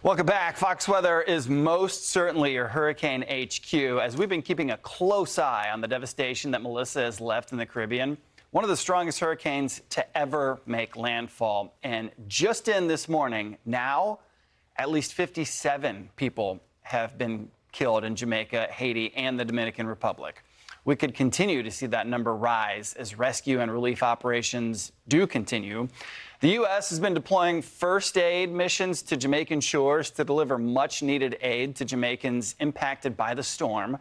Welcome back. Fox Weather is most certainly your Hurricane HQ, as we've been keeping a close eye on the devastation that Melissa has left in the Caribbean. One of the strongest hurricanes to ever make landfall. And just in this morning, now at least 57 people have been killed in Jamaica, Haiti, and the Dominican Republic. We could continue to see that number rise as rescue and relief operations do continue. The U.S. has been deploying first aid missions to Jamaican shores to deliver much needed aid to Jamaicans impacted by the storm.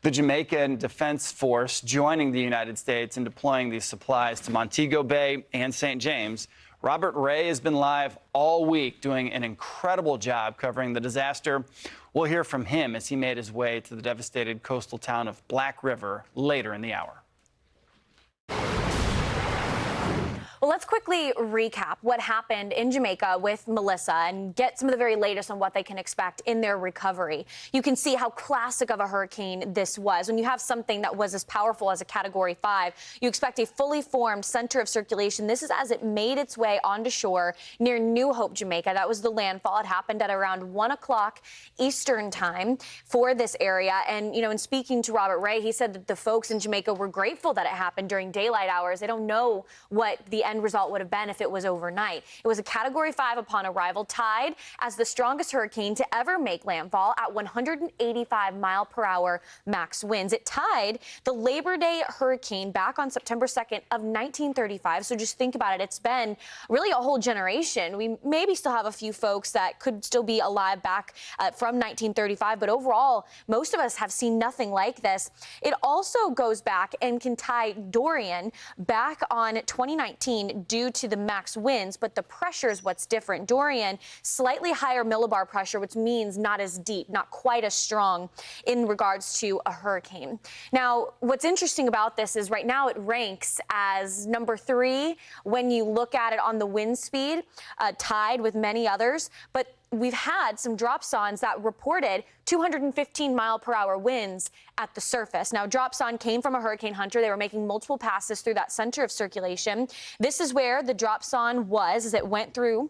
The Jamaican Defense Force joining the United States in deploying these supplies to Montego Bay and St. James. Robert Ray has been live all week doing an incredible job covering the disaster. We'll hear from him as he made his way to the devastated coastal town of Black River later in the hour. Well, let's quickly recap what happened in Jamaica with Melissa and get some of the very latest on what they can expect in their recovery. You can see how classic of a hurricane this was. When you have something that was as powerful as a Category 5, you expect a fully formed center of circulation. This is as it made its way onto shore near New Hope, Jamaica. That was the landfall. It happened at around 1 o'clock Eastern time for this area. And, in speaking to Robert Ray, he said that the folks in Jamaica were grateful that it happened during daylight hours. They don't know what the end result would have been if it was overnight. It was a Category 5 upon arrival, tied as the strongest hurricane to ever make landfall at 185-mile-per-hour max winds. It tied the Labor Day hurricane back on September 2nd of 1935. So just think about it. It's been really a whole generation. We maybe still have a few folks that could still be alive back from 1935, but overall, most of us have seen nothing like this. It also goes back and can tie Dorian back on 2019 due to the max winds, but the pressure is what's different. Dorian, slightly higher millibar pressure, which means not as deep, not quite as strong in regards to a hurricane. Now, what's interesting about this is right now it ranks as number 3 when you look at it on the wind speed, tied with many others, but we've had some dropsons that reported 215-mile-per-hour winds at the surface. Now, dropson came from a hurricane hunter. They were making multiple passes through that center of circulation. This is where the dropson was as it went through,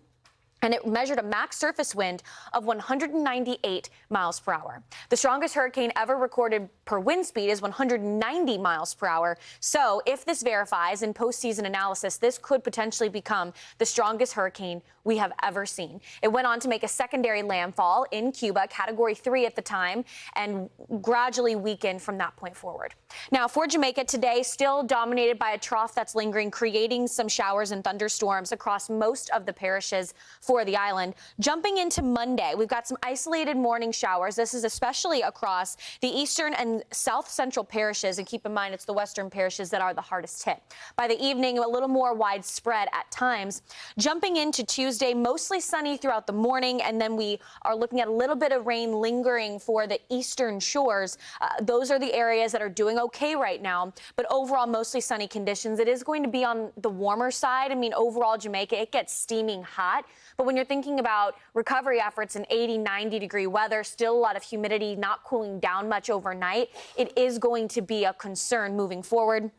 and it measured a max surface wind of 198 miles per hour. The strongest hurricane ever recorded per wind speed is 190 miles per hour. So if this verifies in postseason analysis, this could potentially become the strongest hurricane we have ever seen. It went on to make a secondary landfall in Cuba, Category 3 at the time, and gradually weakened from that point forward. Now, for Jamaica today, still dominated by a trough that's lingering, creating some showers and thunderstorms across most of the parishes for the island. Jumping into Monday, we've got some isolated morning showers. This is especially across the eastern and south central parishes, and keep in mind it's the western parishes that are the hardest hit. By the evening, a little more widespread at times. Jumping into Tuesday, mostly sunny throughout the morning, and then we are looking at a little bit of rain lingering for the eastern shores. Those are the areas that are doing okay right now, but overall mostly sunny conditions. It is going to be on the warmer side. I mean, overall Jamaica, it gets steaming hot, but when you're thinking about recovery efforts in 80, 90-degree weather, still a lot of humidity, not cooling down much overnight, it is going to be a concern moving forward.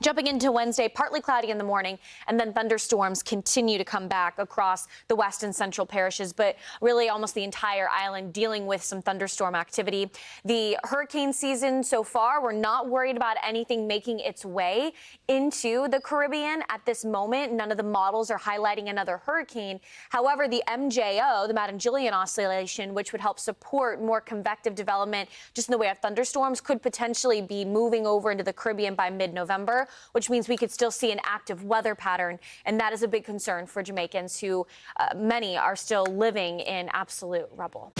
Jumping into Wednesday, partly cloudy in the morning, and then thunderstorms continue to come back across the west and central parishes, but really almost the entire island dealing with some thunderstorm activity. The hurricane season so far, we're not worried about anything making its way into the Caribbean at this moment. None of the models are highlighting another hurricane. However, the MJO, the Madden-Julian Oscillation, which would help support more convective development just in the way of thunderstorms, could potentially be moving over into the Caribbean by mid-November, which means we could still see an active weather pattern. And that is a big concern for Jamaicans who many are still living in absolute rubble.